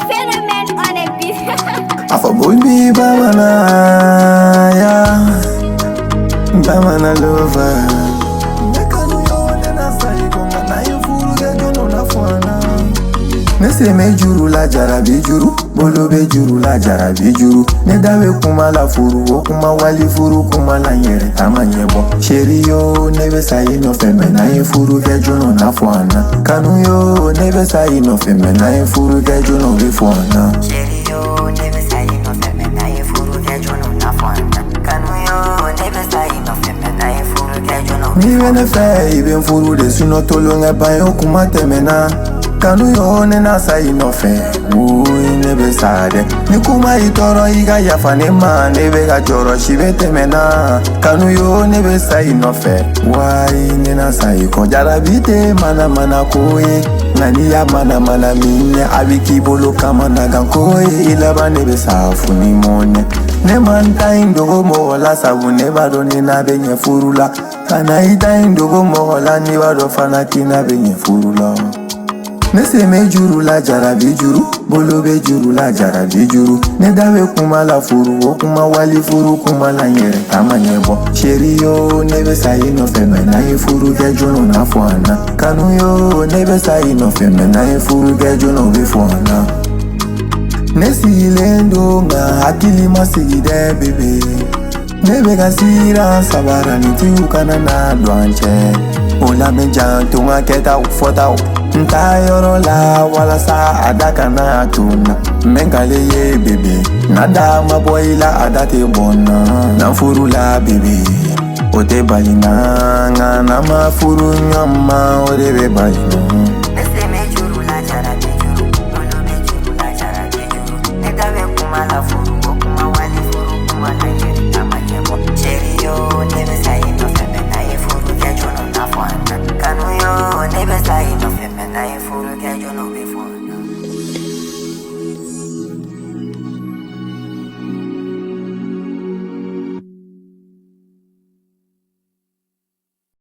Phénomène on a beat. Afa boy bamana ya bamana lover. Nekanu yone na sai konga na yufuru ya jono na fwana. Nese me juru la jarabi juru, bolo be juru la jarabi juru. Ne dawe kuma la furu, o kuma wali furu kuma la nyere tamanye bo. Sheri yo nebe sai no feme na yufuru ya jono na fwana. Kanu yo nebe sai no feme na yufuru ya jono be fwana. Mi wene fe iben furu de suno tolo nge bayo kuma temena. Kanu yo ne na sa ino fe ui nebe sade. Ni kuma itoro iga yafa ne ma nebe ga joro shibe temena. Kanu yo nebe sa ino fe wai ne na sa iko jarabite mana mana koye. Nani ya mana mana minye abiki bolo kama nagankoye. Ilaba nebe sa funi monye. Ne manta indogo mola sabu ne bado ni na benye furula. Kana ita indogo mola ni bado fana kina benye furula. Nese me juru la jarabi juru, bolo be juru la jarabi juru. Ne dawe kuma la furu, o kuma wali furu kuma la nyere tamanye bo. Sheri yo nebe sai no feme na ye furu ke jono na fwana. Kanu yo nebe sai no feme na ye furu ke jono be fwana. Nesi ilendo nga akili masigide bebe. Nebe gasira sabara niti ukana na douanche. Ola me jantunga keta ufota nta yoro la wala sa adaka na tuna. Mengale ye bebe nada maboila adate bona. Na furu la bebe ote balina nga na mafuru nyama orebe balina. Nese me juru la jarabi juru, bolo me juru la jarabi juru. Ne dawe kuma la furu, o kuma wali furu kuma la yeri tamanye bo. Sheri yo nebe sai no feme na ye furu ke jono na fwana. Kanu yo nebe sai no feme na ye furu ke jono be fwana.